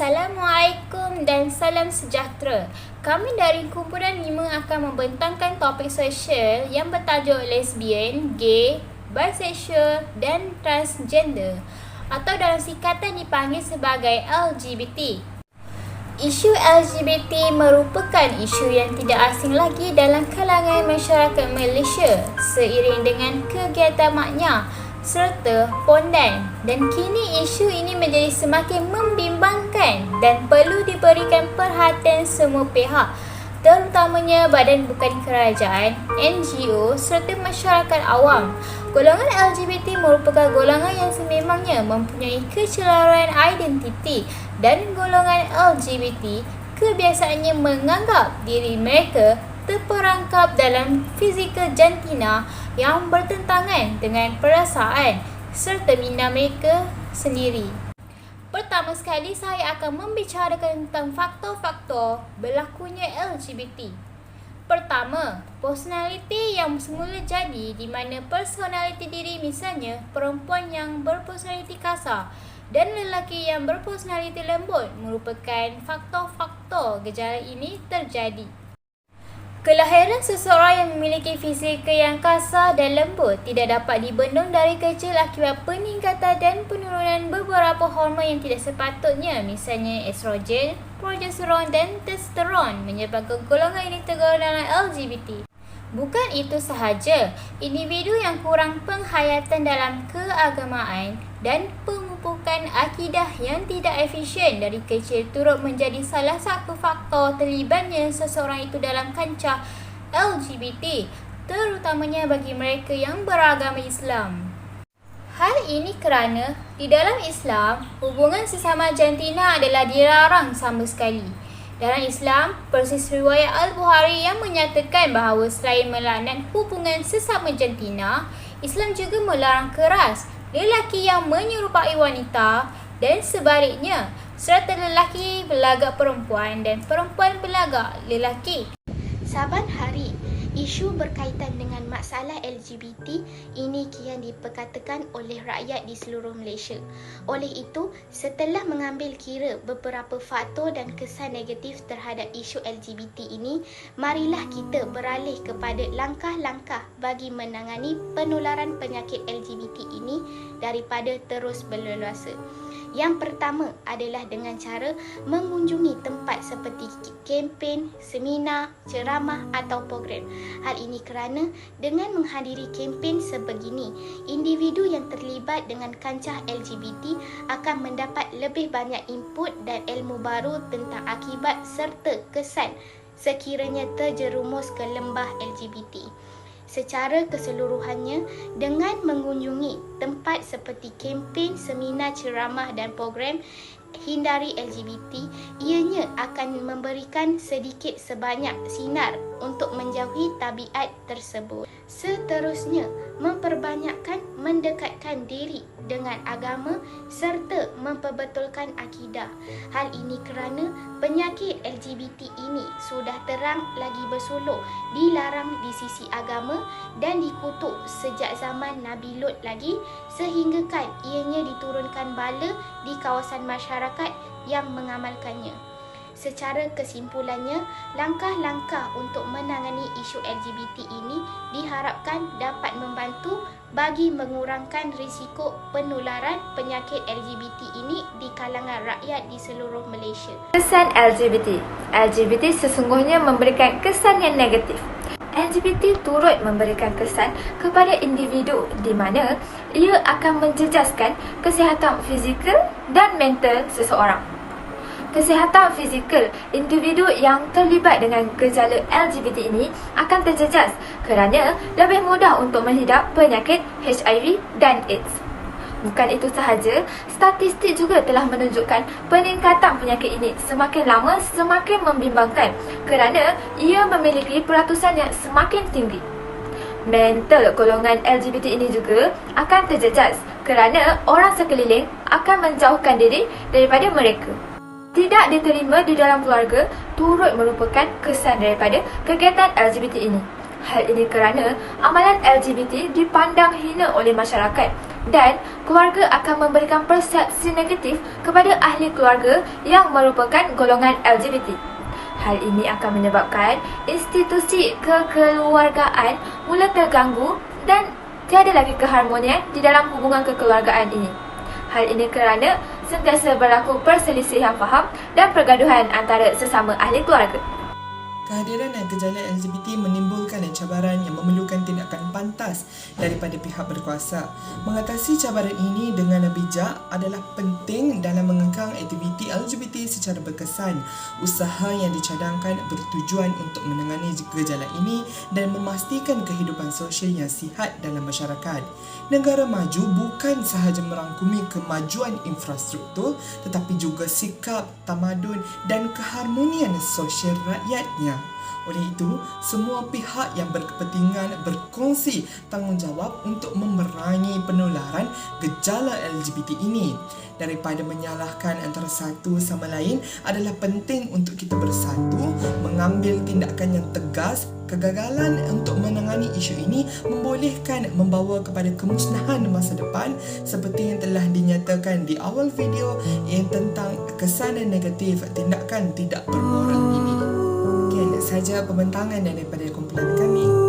Assalamualaikum dan salam sejahtera. Kami dari Kumpulan 5 akan membentangkan topik sosial yang bertajuk lesbian, gay, bisexual dan transgender atau dalam singkatan dipanggil sebagai LGBT. Isu LGBT merupakan isu yang tidak asing lagi dalam kalangan masyarakat Malaysia seiring dengan kegiatan maknya serta pondan, dan kini isu ini menjadi semakin membimbangkan dan perlu diberikan perhatian semua pihak, terutamanya badan bukan kerajaan, NGO serta masyarakat awam. Golongan LGBT merupakan golongan yang sememangnya mempunyai kecelaruan identiti, dan golongan LGBT kebiasaannya menganggap diri mereka terperangkap dalam fizikal jantina yang bertentangan dengan perasaan serta minda mereka sendiri. Pertama sekali, saya akan membicarakan tentang faktor-faktor berlakunya LGBT. Pertama, personaliti yang semula jadi, di mana personaliti diri misalnya perempuan yang berpersonaliti kasar dan lelaki yang berpersonaliti lembut merupakan faktor-faktor gejala ini terjadi. Kelahiran seseorang yang memiliki fizikal yang kasar dan lembut tidak dapat dibendung dari kecil akibat peningkatan dan penurunan beberapa hormon yang tidak sepatutnya, misalnya estrogen, progesteron dan testosteron, menyebabkan golongan ini tergolong dalam LGBT. Bukan itu sahaja, individu yang kurang penghayatan dalam keagamaan dan pemupukan akidah yang tidak efisien dari kecil turut menjadi salah satu faktor terlibatnya seseorang itu dalam kancah LGBT, terutamanya bagi mereka yang beragama Islam. Hal ini kerana di dalam Islam, hubungan sesama jantina adalah dilarang sama sekali. Dalam Islam, persis riwayat Al-Bukhari yang menyatakan bahawa selain melaknat hubungan sesama jantina, Islam juga melarang keras lelaki yang menyerupai wanita dan sebaliknya, serta lelaki belagak perempuan dan perempuan belagak lelaki. Saban hari, isu berkaitan dengan masalah LGBT ini kian diperkatakan oleh rakyat di seluruh Malaysia. Oleh itu, setelah mengambil kira beberapa faktor dan kesan negatif terhadap isu LGBT ini, marilah kita beralih kepada langkah-langkah bagi menangani penularan penyakit LGBT ini daripada terus berleluasa. Yang pertama adalah dengan cara mengunjungi tempat seperti kempen, seminar, ceramah atau program. Hal ini kerana dengan menghadiri kempen sebegini, individu yang terlibat dengan kancah LGBT akan mendapat lebih banyak input dan ilmu baru tentang akibat serta kesan sekiranya terjerumus ke lembah LGBT. Secara keseluruhannya, dengan mengunjungi tempat seperti kempen, seminar, ceramah dan program hindari LGBT, ianya akan memberikan sedikit sebanyak sinar untuk menjauhi tabiat tersebut. Seterusnya, memperbanyakkan mendekatkan diri dengan agama serta memperbetulkan akidah. Hal ini kerana penyakit LGBT ini sudah terang lagi bersuluk, dilarang di sisi agama dan dikutuk sejak zaman Nabi Lut lagi, sehinggakan ianya diturunkan bala di kawasan masyarakat yang mengamalkannya. Secara kesimpulannya, langkah-langkah untuk menangani isu LGBT ini diharapkan dapat membantu bagi mengurangkan risiko penularan penyakit LGBT ini di kalangan rakyat di seluruh Malaysia. Kesan LGBT. LGBT sesungguhnya memberikan kesan yang negatif. LGBT turut memberikan kesan kepada individu di mana ia akan menjejaskan kesihatan fizikal dan mental seseorang. Kesihatan fizikal individu yang terlibat dengan gejala LGBT ini akan terjejas kerana lebih mudah untuk mengidap penyakit HIV dan AIDS. Bukan itu sahaja, statistik juga telah menunjukkan peningkatan penyakit ini semakin lama semakin membimbangkan kerana ia memiliki peratusan yang semakin tinggi. Mental golongan LGBT ini juga akan terjejas kerana orang sekeliling akan menjauhkan diri daripada mereka. Tidak diterima di dalam keluarga turut merupakan kesan daripada kegiatan LGBT ini. Hal ini kerana amalan LGBT dipandang hina oleh masyarakat dan keluarga akan memberikan persepsi negatif kepada ahli keluarga yang merupakan golongan LGBT. Hal ini akan menyebabkan institusi kekeluargaan mula terganggu dan tiada lagi keharmonian di dalam hubungan kekeluargaan ini. Hal ini kerana sentiasa berlaku perselisihan faham dan pergaduhan antara sesama ahli keluarga. Kehadiran gejala LGBT menimbulkan cabaran yang memerlukan tindakan pantas daripada pihak berkuasa. Mengatasi cabaran ini dengan bijak adalah penting dalam mengekang aktiviti LGBT secara berkesan. Usaha yang dicadangkan bertujuan untuk menangani gejala ini dan memastikan kehidupan sosial yang sihat dalam masyarakat. Negara maju bukan sahaja merangkumi kemajuan infrastruktur tetapi juga sikap, tamadun dan keharmonian sosial rakyatnya. Oleh itu, semua pihak yang berkepentingan berkongsi tanggungjawab untuk memerangi penularan gejala LGBT ini. Daripada menyalahkan antara satu sama lain, adalah penting untuk kita bersatu, mengambil tindakan yang tegas. Kegagalan untuk menangani isu ini membolehkan membawa kepada kemusnahan masa depan seperti yang telah dinyatakan di awal video yang tentang kesan negatif tindakan tidak bermoral ini. Saja pembentangan daripada kumpulan kami.